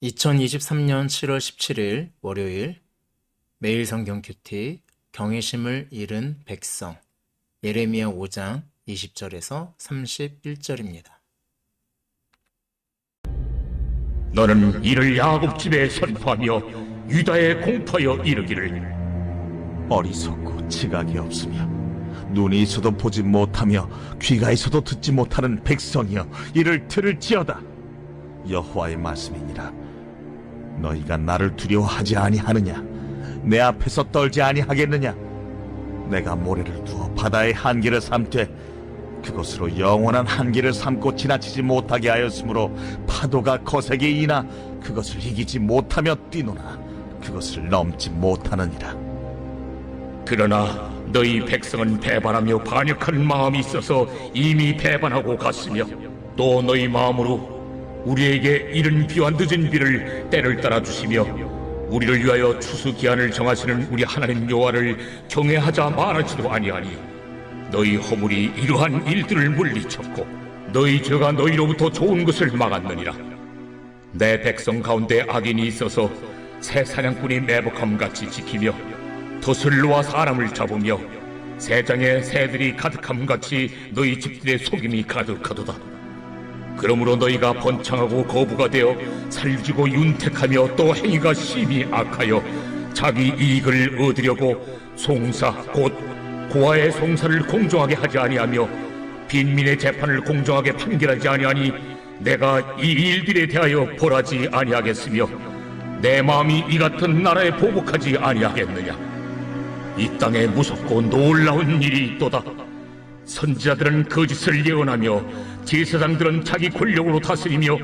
2023년 7월 17일 월요일 매일 성경 큐티 경외심을 잃은 백성 예레미야 5장 20절에서 31절입니다. 너는 이를 야곱 집에 선포하며 유다에 공포하여 이르기를 어리석고 지각이 없으며 눈이 있어도 보지 못하며 귀가 있어도 듣지 못하는 백성이여 이를 들을지어다. 여호와의 말씀이니라. 너희가 나를 두려워하지 아니하느냐? 내 앞에서 떨지 아니하겠느냐? 내가 모래를 두어 바다의 한계를 삼되 그것으로 영원한 한계를 삼고 지나치지 못하게 하였으므로 파도가 거세게 이나 그것을 이기지 못하며 뛰노나 그것을 넘지 못하느니라. 그러나 너희 백성은 배반하며 반역하는 마음이 있어서 이미 배반하고 갔으며 또 너희 마음으로 우리에게 이른 비와 늦은 비를 때를 따라 주시며 우리를 위하여 추수 기한을 정하시는 우리 하나님 여호와를 경외하자 말하지도 아니하니 너희 허물이 이러한 일들을 물리쳤고 너희 죄가 너희로부터 좋은 것을 막았느니라. 내 백성 가운데 악인이 있어서 새 사냥꾼이 매복함같이 지키며 덫을 놓아 사람을 잡으며 새장에 새들이 가득함같이 너희 집들의 속임이 가득하도다. 그러므로 너희가 번창하고 거부가 되어 살지고 윤택하며 또 행위가 심히 악하여 자기 이익을 얻으려고 송사 곧 고아의 송사를 공정하게 하지 아니하며 빈민의 재판을 공정하게 판결하지 아니하니 내가 이 일들에 대하여 벌하지 아니하겠으며 내 마음이 이 같은 나라에 보복하지 아니하겠느냐. 이 땅에 무섭고 놀라운 일이 있도다. 선지자들은 거짓을 예언하며 제사장들은 자기 권력으로 다스리며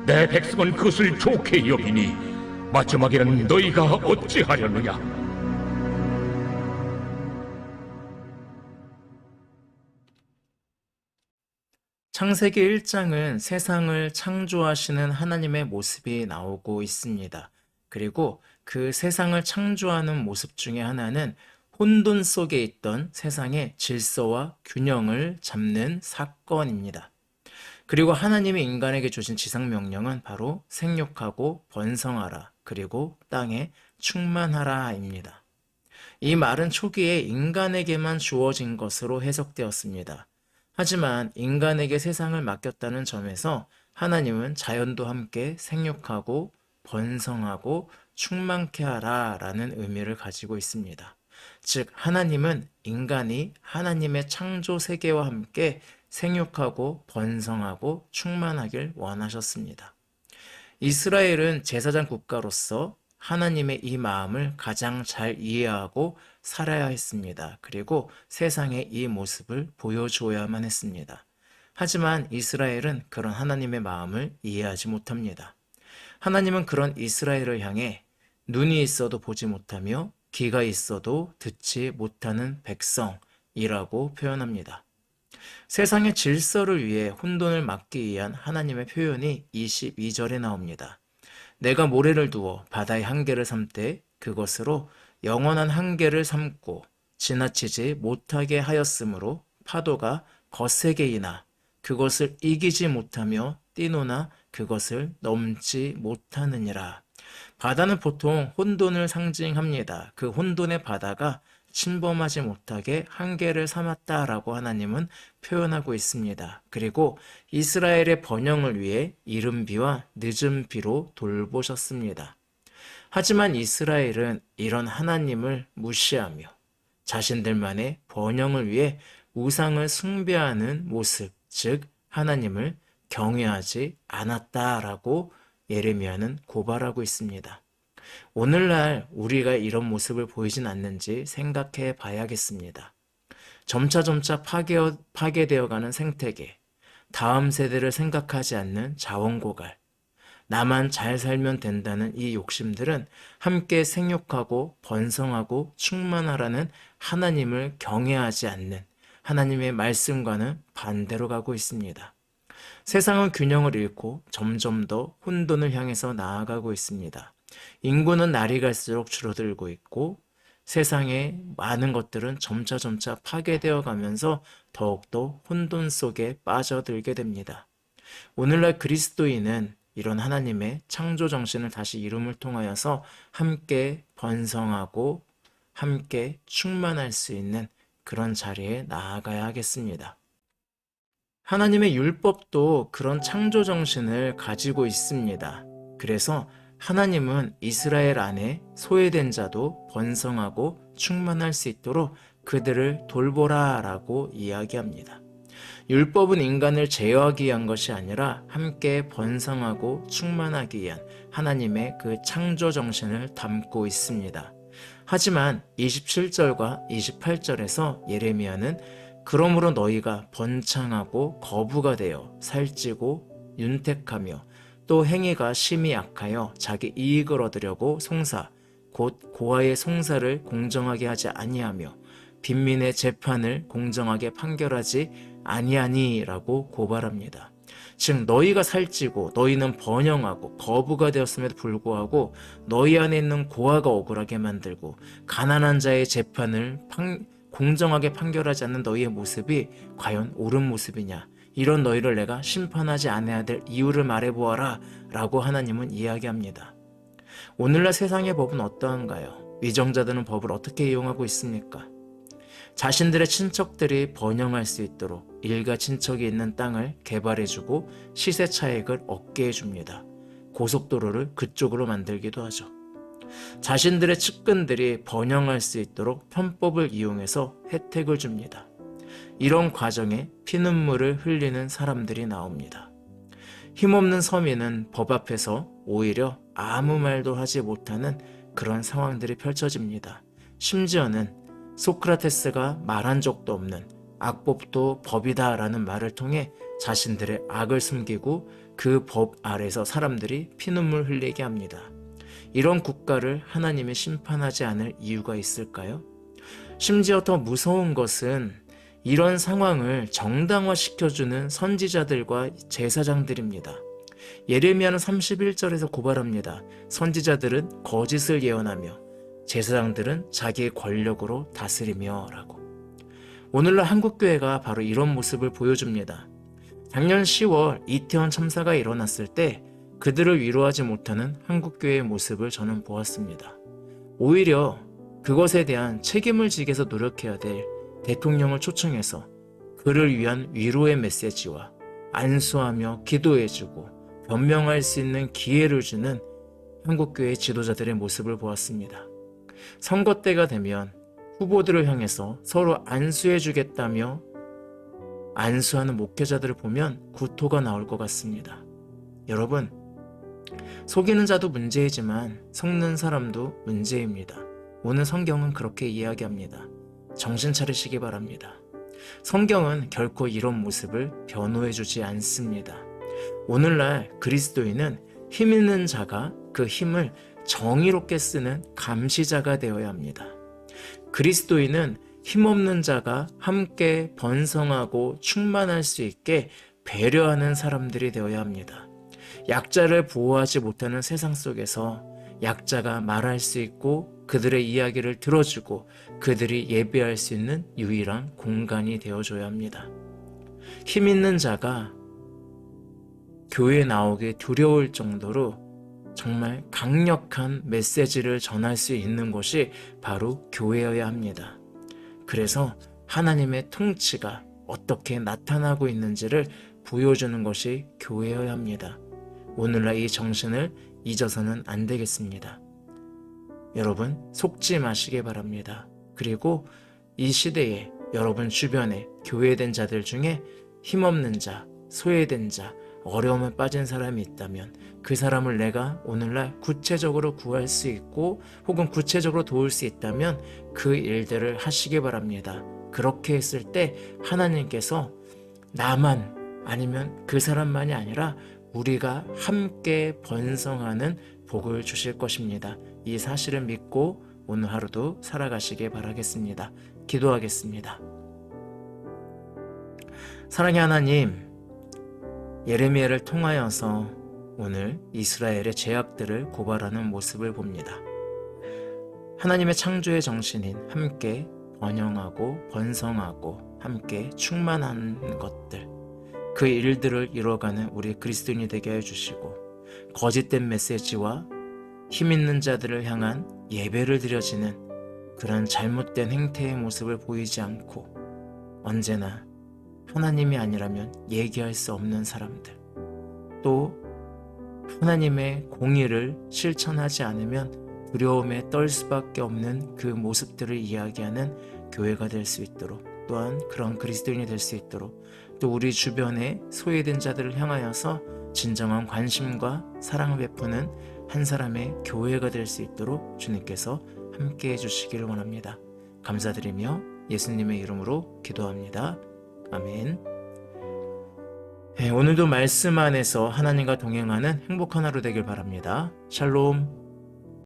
내 백성은 그것을 좋게 여기니 마지막에는 너희가 어찌하려느냐. 창세기 1장은 세상을 창조하시는 하나님의 모습이 나오고 있습니다. 그리고 그 세상을 창조하는 모습 중에 하나는 혼돈 속에 있던 세상의 질서와 균형을 잡는 사건입니다. 그리고 하나님이 인간에게 주신 지상명령은 바로 생육하고 번성하라, 그리고 땅에 충만하라입니다. 이 말은 초기에 인간에게만 주어진 것으로 해석되었습니다. 하지만 인간에게 세상을 맡겼다는 점에서 하나님은 자연도 함께 생육하고 번성하고 충만케 하라 라는 의미를 가지고 있습니다. 즉 하나님은 인간이 하나님의 창조 세계와 함께 생육하고 번성하고 충만하길 원하셨습니다. 이스라엘은 제사장 국가로서 하나님의 이 마음을 가장 잘 이해하고 살아야 했습니다. 그리고 세상에 이 모습을 보여주어야만 했습니다. 하지만 이스라엘은 그런 하나님의 마음을 이해하지 못합니다. 하나님은 그런 이스라엘을 향해 눈이 있어도 보지 못하며 귀가 있어도 듣지 못하는 백성이라고 표현합니다. 세상의 질서를 위해 혼돈을 막기 위한 하나님의 표현이 22절에 나옵니다. 내가 모래를 두어 바다의 한계를 삼되 그것으로 영원한 한계를 삼고 지나치지 못하게 하였으므로 파도가 거세게 이나 그것을 이기지 못하며 뛰노나 그것을 넘지 못하느니라. 바다는 보통 혼돈을 상징합니다. 그 혼돈의 바다가 침범하지 못하게 한계를 삼았다라고 하나님은 표현하고 있습니다. 그리고 이스라엘의 번영을 위해 이른 비와 늦은 비로 돌보셨습니다. 하지만 이스라엘은 이런 하나님을 무시하며 자신들만의 번영을 위해 우상을 숭배하는 모습, 즉 하나님을 경외하지 않았다라고 예레미야는 고발하고 있습니다. 오늘날 우리가 이런 모습을 보이진 않는지 생각해 봐야겠습니다. 점차 파괴되어가는 생태계, 다음 세대를 생각하지 않는 자원고갈, 나만 잘 살면 된다는 이 욕심들은 함께 생육하고 번성하고 충만하라는 하나님을 경외하지 않는 하나님의 말씀과는 반대로 가고 있습니다. 세상은 균형을 잃고 점점 더 혼돈을 향해서 나아가고 있습니다. 인구는 날이 갈수록 줄어들고 있고 세상의 많은 것들은 점차 파괴되어 가면서 더욱더 혼돈 속에 빠져들게 됩니다. 오늘날 그리스도인은 이런 하나님의 창조 정신을 다시 이룸을 통하여서 함께 번성하고 함께 충만할 수 있는 그런 자리에 나아가야 하겠습니다. 하나님의 율법도 그런 창조 정신을 가지고 있습니다. 그래서 하나님은 이스라엘 안에 소외된 자도 번성하고 충만할 수 있도록 그들을 돌보라 라고 이야기합니다. 율법은 인간을 제어하기 위한 것이 아니라 함께 번성하고 충만하기 위한 하나님의 그 창조 정신을 담고 있습니다. 하지만 27절과 28절에서 예레미야는 그러므로 너희가 번창하고 거부가 되어 살찌고 윤택하며 또 행위가 심히 악하여 자기 이익을 얻으려고 송사 곧 고아의 송사를 공정하게 하지 아니하며 빈민의 재판을 공정하게 판결하지 아니하니라고 고발합니다. 즉 너희가 살찌고 너희는 번영하고 거부가 되었음에도 불구하고 너희 안에 있는 고아가 억울하게 만들고 가난한 자의 재판을 공정하게 판결하지 않는 너희의 모습이 과연 옳은 모습이냐, 이런 너희를 내가 심판하지 않아야 될 이유를 말해보아라 라고 하나님은 이야기합니다. 오늘날 세상의 법은 어떠한가요? 위정자들은 법을 어떻게 이용하고 있습니까? 자신들의 친척들이 번영할 수 있도록 일가 친척이 있는 땅을 개발해주고 시세 차익을 얻게 해줍니다. 고속도로를 그쪽으로 만들기도 하죠. 자신들의 측근들이 번영할 수 있도록 편법을 이용해서 혜택을 줍니다. 이런 과정에 피눈물을 흘리는 사람들이 나옵니다. 힘없는 서민은 법 앞에서 오히려 아무 말도 하지 못하는 그런 상황들이 펼쳐집니다. 심지어는 소크라테스가 말한 적도 없는 악법도 법이다 라는 말을 통해 자신들의 악을 숨기고 그 법 아래서 사람들이 피눈물 흘리게 합니다. 이런 국가를 하나님이 심판하지 않을 이유가 있을까요? 심지어 더 무서운 것은 이런 상황을 정당화시켜주는 선지자들과 제사장들입니다. 예레미야는 31절에서 고발합니다. 선지자들은 거짓을 예언하며 제사장들은 자기의 권력으로 다스리며 라고. 오늘날 한국교회가 바로 이런 모습을 보여줍니다. 작년 10월 이태원 참사가 일어났을 때 그들을 위로하지 못하는 한국교회의 모습을 저는 보았습니다. 오히려 그것에 대한 책임을 지기 위해서 노력해야 될 대통령을 초청해서 그를 위한 위로의 메시지와 안수하며 기도해주고 변명할 수 있는 기회를 주는 한국교회 지도자들의 모습을 보았습니다. 선거 때가 되면 후보들을 향해서 서로 안수해주겠다며 안수하는 목회자들을 보면 구토가 나올 것 같습니다. 여러분, 속이는 자도 문제이지만 속는 사람도 문제입니다. 오늘 성경은 그렇게 이야기합니다. 정신 차리시기 바랍니다. 성경은 결코 이런 모습을 변호해주지 않습니다. 오늘날 그리스도인은 힘 있는 자가 그 힘을 정의롭게 쓰는 감시자가 되어야 합니다. 그리스도인은 힘없는 자가 함께 번성하고 충만할 수 있게 배려하는 사람들이 되어야 합니다. 약자를 보호하지 못하는 세상 속에서 약자가 말할 수 있고 그들의 이야기를 들어주고 그들이 예배할 수 있는 유일한 공간이 되어줘야 합니다. 힘 있는 자가 교회에 나오기 두려울 정도로 정말 강력한 메시지를 전할 수 있는 곳이 바로 교회여야 합니다. 그래서 하나님의 통치가 어떻게 나타나고 있는지를 보여주는 것이 교회여야 합니다. 오늘날 이 정신을 잊어서는 안 되겠습니다. 여러분, 속지 마시기 바랍니다. 그리고 이 시대에 여러분 주변에 교회된 자들 중에 힘없는 자, 소외된 자, 어려움에 빠진 사람이 있다면 그 사람을 내가 오늘날 구체적으로 구할 수 있고 혹은 구체적으로 도울 수 있다면 그 일들을 하시기 바랍니다. 그렇게 했을 때 하나님께서 나만 아니면 그 사람만이 아니라 우리가 함께 번성하는 복을 주실 것입니다. 이 사실을 믿고 오늘 하루도 살아가시길 바라겠습니다. 기도하겠습니다. 사랑의 하나님, 예레미야를 통하여서 오늘 이스라엘의 죄악들을 고발하는 모습을 봅니다. 하나님의 창조의 정신인 함께 번영하고 번성하고 함께 충만한 것들, 그 일들을 이뤄가는 우리 그리스도인이 되게 해주시고 거짓된 메시지와 힘 있는 자들을 향한 예배를 드려지는 그런 잘못된 행태의 모습을 보이지 않고 언제나 하나님이 아니라면 얘기할 수 없는 사람들, 또 하나님의 공의를 실천하지 않으면 두려움에 떨 수밖에 없는 그 모습들을 이야기하는 교회가 될 수 있도록, 또한 그런 그리스도인이 될 수 있도록, 또 우리 주변에 소외된 자들을 향하여서 진정한 관심과 사랑을 베푸는 한 사람의 교회가 될 수 있도록 주님께서 함께 해주시기를 원합니다. 감사드리며 예수님의 이름으로 기도합니다. 아멘. 오늘도 말씀 안에서 하나님과 동행하는 행복한 하루 되길 바랍니다. 샬롬.